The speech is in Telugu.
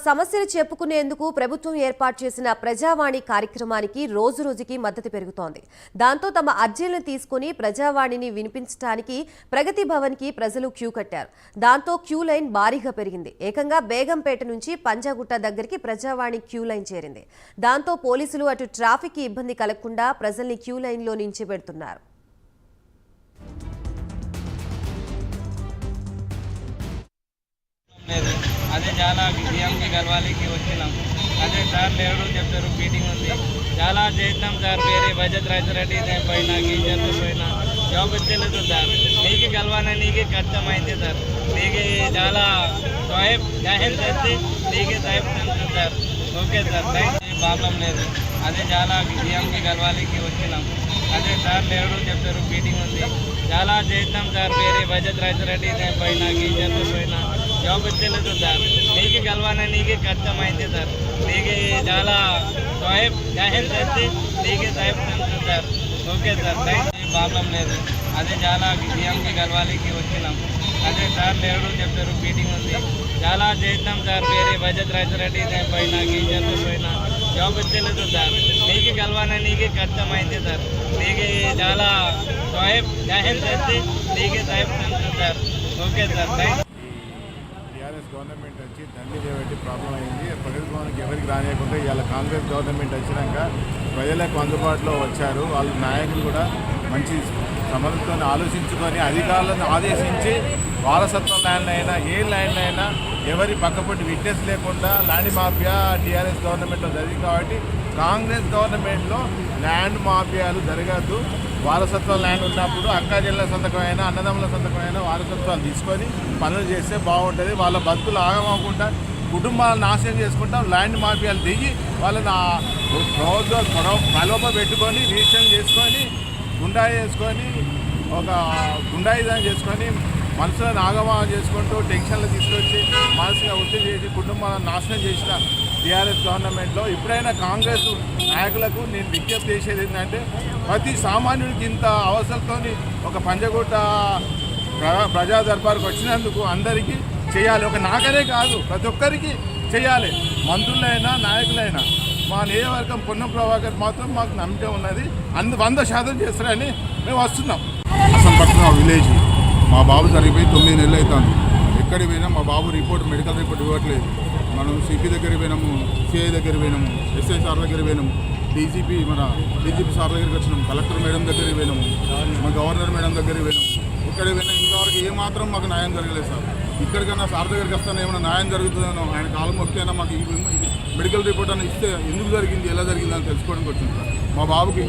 సమస్యలు చెప్పుకునేందుకు ప్రభుత్వం ఏర్పాటు చేసిన ప్రజావాణి కార్యక్రమానికి రోజురోజుకి మద్దతు పెరుగుతోంది. దాంతో తమ అర్జీలను తీసుకుని ప్రజావాణిని వినిపించడానికి ప్రగతి భవన్కి ప్రజలు క్యూ కట్టారు. దాంతో క్యూ లైన్ భారీగా పెరిగింది. ఏకంగా బేగంపేట నుంచి పంజాగుట్ట దగ్గరికి ప్రజావాణి క్యూ లైన్ చేరింది. దాంతో పోలీసులు అటు ట్రాఫిక్ కి ఇబ్బంది కలగకుండా ప్రజల్ని క్యూ లైన్లో నిలిచిపెడుతున్నారు. అదే చాలా సీఎంకి కలవాలికి వచ్చినాం. అదే సార్ లేడు చెప్తారు, మీటింగ్ ఉంది, చాలా చేస్తాం సార్. వేరే బడ్జెట్ రైతురెడ్డి పోయినా గింజలు పోయినా జాబ్ వచ్చేలేదు సార్. నీకు కలవాలని నీకే కష్టమైంది సార్. నీకు చాలా సహాయం చేస్తే నీకే సహాయం చేస్తాం సార్. ఓకే సార్, ప్రాబ్లం లేదు. అదే చాలా సీఎంకి కలవాలికి వచ్చినాం. అదే సార్ లేడు చెప్తారు, మీటింగ్ ఉంది, చాలా చేస్తాం సార్. వేరే బడ్జెట్ రైతురెడ్డి పోయినా గింజలు పోయినా జాబ్ వచ్చేలేదు సార్. నీకు కలవాలని నీకే కష్టమైంది సార్. నీకు చాలా సహాయం చేస్తే నీకే సహాయం చేస్తాం సార్. ఓకే సార్, ప్రాబ్లం లేదు. అదే చాలా సీఎంకి కలవాలికి వచ్చినాం. అదే సార్ లేడు చెప్తారు, మీటింగ్ ఉంది, చాలా చేస్తాం సార్. వేరే బడ్జెట్ రైతురెడ్డి పోయినా గింజలు పోయినా జాబ్ వచ్చేలేదు సార్. నీకు కలవాలని నీకే కష్టమైంది సార్. నీకు చాలా సహాయం చేస్తే నీకే సహాయం చేస్తాం sir. Okay sir, TRS government వచ్చి దండి చేయబట్టి ప్రాబ్లం అయింది. ప్రగతి భవన్కి ఎవరికి రానియకుండా ఇవాళ కాంగ్రెస్ గవర్నమెంట్ వచ్చినాక ప్రజలకు అందుబాటులో వచ్చారు. వాళ్ళ నాయకులు కూడా మంచి సమర్థతో ఆలోచించుకొని అధికారులను ఆదేశించి వారసత్వ ల్యాండ్ అయినా ఏ ల్యాండ్ అయినా ఎవరి పక్కపొట్టి విట్నెస్ లేకుండా ల్యాండ్ మాఫియా టీఆర్ఎస్ గవర్నమెంట్లో జరిగింది. కాబట్టి కాంగ్రెస్ గవర్నమెంట్లో ల్యాండ్ మాఫియాలు జరగద్దు. వారసత్వ ల్యాండ్ ఉన్నప్పుడు అక్కాచెల్ల సంతకమైన అన్నదమ్ముల సంతకమైన వారసత్వాలు తీసుకొని పనులు చేస్తే బాగుంటుంది. వాళ్ళ బతుకులు ఆగమకుండా కుటుంబాలను నాశనం చేసుకుంటాం. ల్యాండ్ మాఫియాలు దిగి వాళ్ళని ప్రలోభ పెట్టుకొని రిజిస్ట్రేషన్ చేసుకొని గుండా చేసుకొని ఒక గుండాయిజం చేసుకొని మనసులను ఆగమనం చేసుకుంటూ టెన్షన్లు తీసుకొచ్చి మానసిక ఒత్తిడి చేసి కుటుంబాలను నాశనం చేసిన టీఆర్ఎస్ గవర్నమెంట్లో ఇప్పుడైనా కాంగ్రెస్ నాయకులకు నేను విజ్ఞప్తి చేసేది ఏంటంటే ప్రతి సామాన్యుడికి ఇంత అవసరంతో ఒక పంజగుట్ట ప్రజా దర్బార్కి వచ్చినందుకు అందరికీ చేయాలి. ఒక నాకనే కాదు, ప్రతి ఒక్కరికి చేయాలి. మంత్రులైనా నాయకులైనా మా నియోజకవర్గం పొన్నం ప్రభాకర్ మాత్రం మాకు నమ్మకం ఉన్నది. 100% చేస్తారని మేము వస్తున్నాం. అసంపట్నం విలేజ్ మా బాబు జరిగిపోయి 9 నెలలు అవుతుంది. ఎక్కడికి పోయినా మా బాబు మెడికల్ రిపోర్ట్ ఇవ్వట్లేదు. మనం సిపి దగ్గర పోయినాము, సిఐ దగ్గర పోయినాము, ఎస్ఐ సార్ దగ్గర పోయినాము, డీజీపీ సార్ దగ్గరికి వచ్చినాము, కలెక్టర్ మేడం దగ్గరికి పోయినాము, మా గవర్నర్ మేడం దగ్గరికి పోయినాము. ఇక్కడికి పోయినా ఇంతవరకు ఏమాత్రం మాకు న్యాయం జరగలేదు సార్. ఇక్కడికన్నా సార్ దగ్గరికి వస్తాను ఏమైనా న్యాయం జరుగుతుందనో ఆయన కాలం మొక్కినా మాకు మెడికల్ రిపోర్ట్ అని ఇస్తే ఎందుకు జరిగింది ఎలా జరిగింది అని తెలుసుకోవడానికి వచ్చింది సార్. మా బాబుకి